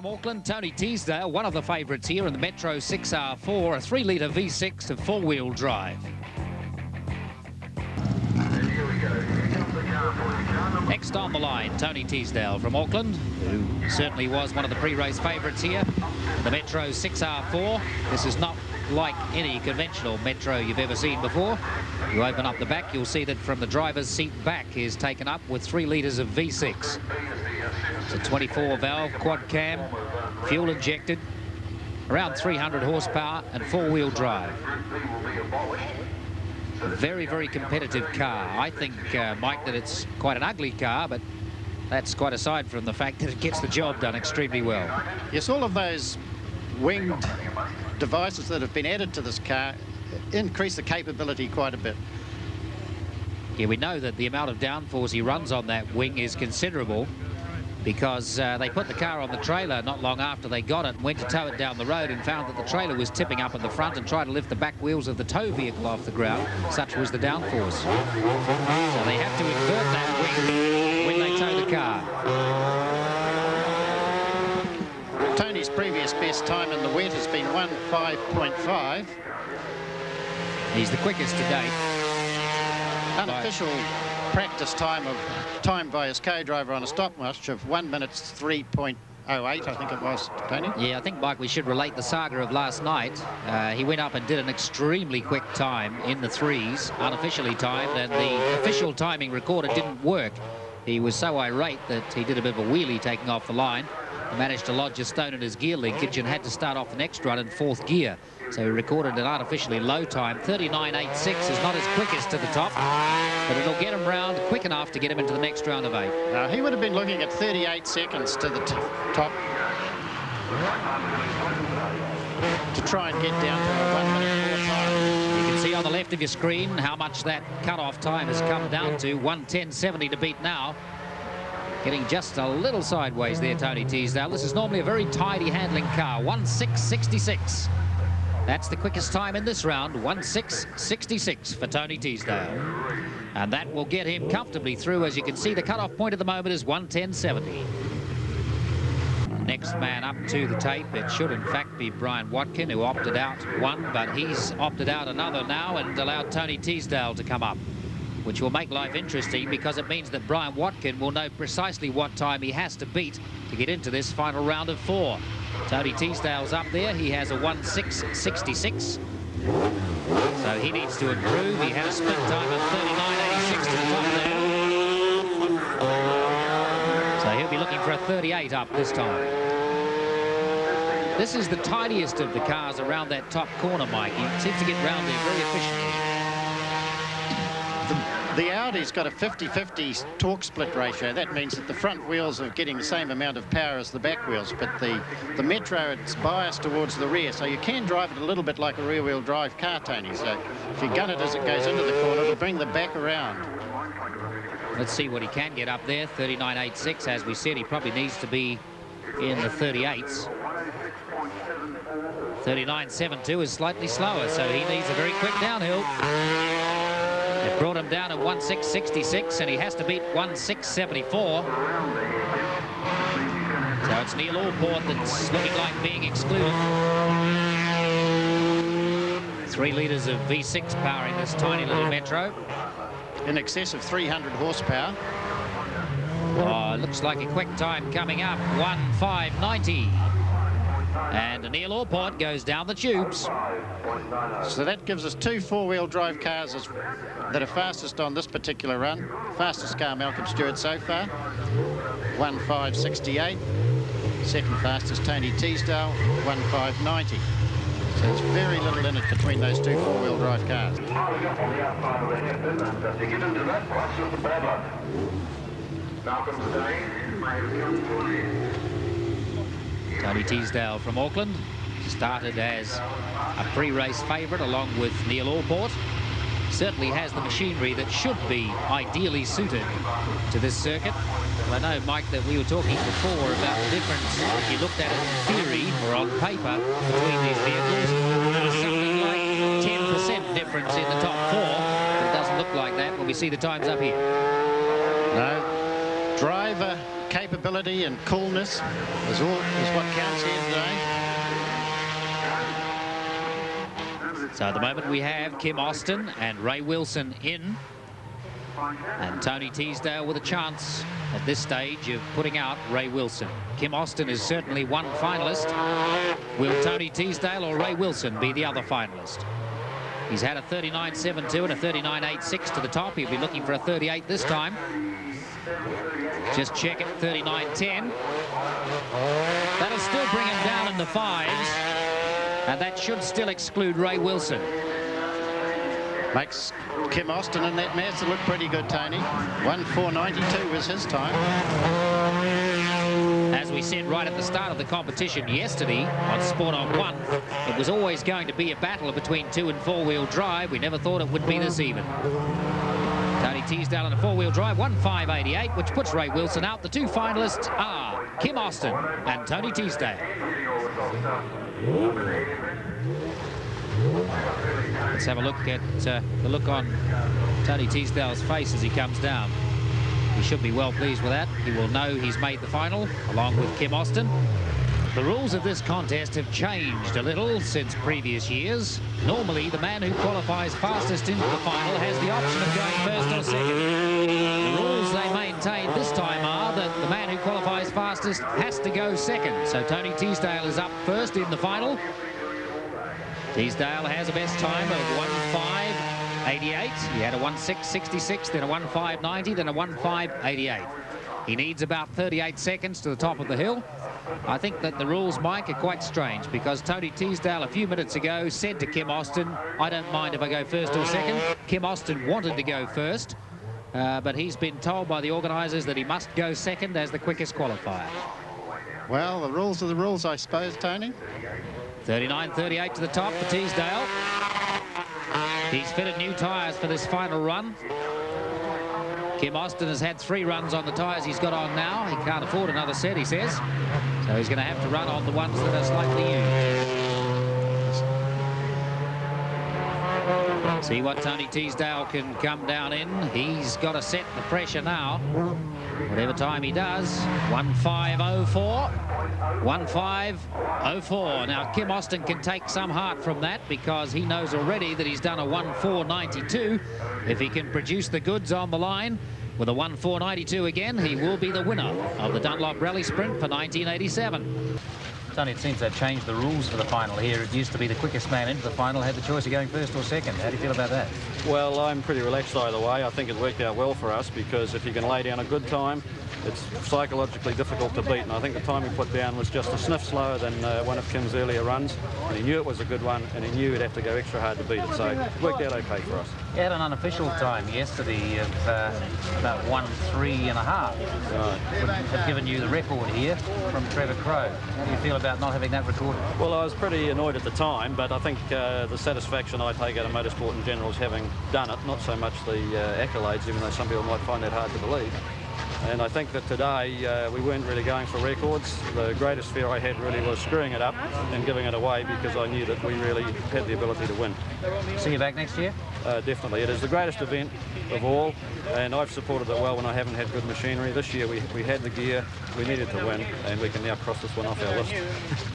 from Auckland, Tony Teesdale, one of the favourites here in the Metro 6R4, a 3-litre V6 of four-wheel drive. Next on the line, Tony Teesdale from Auckland, who certainly was one of the pre-race favourites here in the Metro 6R4. This is not like any conventional Metro you've ever seen before. You open up the back, you'll see that from the driver's seat back is taken up with 3 litres of V6. It's a 24-valve quad cam, fuel injected, around 300 horsepower and four-wheel drive. A very, very competitive car. I think, Mike, that it's quite an ugly car, but that's quite aside from the fact that it gets the job done extremely well. Yes, all of those winged devices that have been added to this car increase the capability quite a bit. Yeah, we know that the amount of downforce he runs on that wing is considerable, because they put the car on the trailer not long after they got it and went to tow it down the road and found that the trailer was tipping up at the front and tried to lift the back wheels of the tow vehicle off the ground. Such was the downforce. So they have to invert that wing when they tow the car. Tony's previous best time in the wet has been 1:05.5. He's the quickest to date. Unofficial practice time by his co-driver on a stopwatch of 1 minute 3.08, I think it was, Tony. Yeah, I think, Mike, we should relate the saga of last night. He went up and did an extremely quick time in the threes, unofficially timed, and the official timing recorder didn't work. He was so irate that he did a bit of a wheelie taking off the line. He managed to lodge a stone in his gear linkage and had to start off the next run in 4th gear. So he recorded an artificially low time. 39.86 is not his quickest to the top, but it'll get him round quick enough to get him into the next round of 8. He would have been looking at 38 seconds to the top to try and get down to a 1 minute 4 time. You can see on the left of your screen how much that cut-off time has come down to. 1:10.70 to beat now. Getting just a little sideways there, Tony Teesdale. This is normally a very tidy handling car. 1:06.66. That's the quickest time in this round, 1:06.66 for Tony Teesdale. And that will get him comfortably through. As you can see, the cut-off point at the moment is 1:10.70. Next man up to the tape, it should in fact be Brian Watkin, who opted out one, but he's opted out another now and allowed Tony Teesdale to come up, which will make life interesting because it means that Brian Watkin will know precisely what time he has to beat to get into this final round of 4. Tony Teesdale's up there. He has a 1:06.66. So he needs to improve. He had a sprint time of 39.86 to the top there. So he'll be looking for a 38 up this time. This is the tidiest of the cars around that top corner, Mike. He seems to get round there very efficiently. The Audi's got a 50-50 torque split ratio. That means that the front wheels are getting the same amount of power as the back wheels, but the Metro, it's biased towards the rear, so you can drive it a little bit like a rear-wheel drive car, Tony. So if you gun it as it goes into the corner, it'll bring the back around. Let's see what he can get up there. 39.86, as we said, he probably needs to be in the 38s. 39.72 is slightly slower, so he needs a very quick downhill. It brought him down at 1:06.66, and he has to beat 1:06.74. So it's Neil Allport that's looking like being excluded. 3 litres of V6 powering this tiny little Metro. In excess of 300 horsepower. Oh, looks like a quick time coming up, 1:05.90. And Neil Allport goes down the tubes. So that gives us 2 four-wheel drive cars that are fastest on this particular run. Fastest car, Malcolm Stewart so far, 1:05.68. Second fastest, Tony Teesdale, 1:05.90. So there's very little in it between those 2 four-wheel drive cars. Tony Teesdale from Auckland started as a pre-race favourite along with Neil Allport. Certainly has the machinery that should be ideally suited to this circuit. Well, I know, Mike, that we were talking before about the difference, if you looked at it in theory or on paper, between these vehicles. There's something like 10% difference in the top 4, but it doesn't look like that when we see the times up here. No. Driver capability and coolness is what counts here today. So at the moment we have Kim Austin and Ray Wilson in, and Tony Teesdale with a chance at this stage of putting out Ray Wilson. Kim Austin is certainly one finalist. Will Tony Teesdale or Ray Wilson be the other finalist? He's had a 39.72 and a 39.86 to the top. He'll be looking for a 38 this time. Just check it, 39.10. That'll still bring him down in the fives, and that should still exclude Ray Wilson. Makes Kim Austin in that mess look pretty good, Tony. 1:4.92 was his time. As we said right at the start of the competition yesterday on Sport on One, it was always going to be a battle between 2- and 4-wheel drive. We never thought it would be this even. Tony Teesdale in a 4-wheel drive, 1:5.88, which puts Ray Wilson out. The two finalists are Kim Austin and Tony Teesdale. Let's have a look at the look on Tony Teesdale's face as he comes down. He should be well pleased with that. He will know he's made the final, along with Kim Austin. The rules of this contest have changed a little since previous years. Normally, the man who qualifies fastest into the final has the option of going first or second. The rules they maintain this time are that the man who qualifies fastest has to go second. So Tony Teesdale is up first in the final. Teesdale has a best time of 1:5.88. He had a 1:6.66, then a 1:5.90, then a 1:5.88. He needs about 38 seconds to the top of the hill. I think that the rules, Mike, are quite strange, because Tony Teesdale a few minutes ago said to Kim Austin, I don't mind if I go first or second. Kim Austin wanted to go first, but he's been told by the organisers that he must go second as the quickest qualifier. Well, the rules are the rules, I suppose, Tony. 39.38 to the top for Teesdale. He's fitted new tyres for this final run. Kim Austin has had 3 runs on the tyres he's got on now. He can't afford another set, he says. So he's going to have to run on the ones that are slightly used. See what Tony Teesdale can come down in. He's got to set the pressure now. Whatever time he does, 1:5.04. 1:5.04. Now, Kim Austin can take some heart from that, because he knows already that he's done a 1:4.92. If he can produce the goods on the line with a 1:4.92 again, he will be the winner of the Dunlop Rally Sprint for 1987. Tony, it seems they've changed the rules for the final here. It used to be the quickest man into the final had the choice of going first or second. How do you feel about that? Well, I'm pretty relaxed either way. I think it worked out well for us, because if you can lay down a good time, it's psychologically difficult to beat. And I think the time we put down was just a sniff slower than one of Kim's earlier runs. And he knew it was a good one, and he knew he'd have to go extra hard to beat it. So it worked out okay for us. He had an unofficial time yesterday of about 1:03.5. Right. Would have given you the record here from Trevor Crowe. How do you feel about not having that recorded? Well, I was pretty annoyed at the time, but I think the satisfaction I take out of motorsport in general is having done it, not so much the accolades, even though some people might find that hard to believe. And I think that today we weren't really going for records. The greatest fear I had really was screwing it up and giving it away, because I knew that we really had the ability to win. See you back next year? Definitely. It is the greatest event of all, and I've supported it well when I haven't had good machinery. This year we had the gear, we needed to win, and we can now cross this one off our list.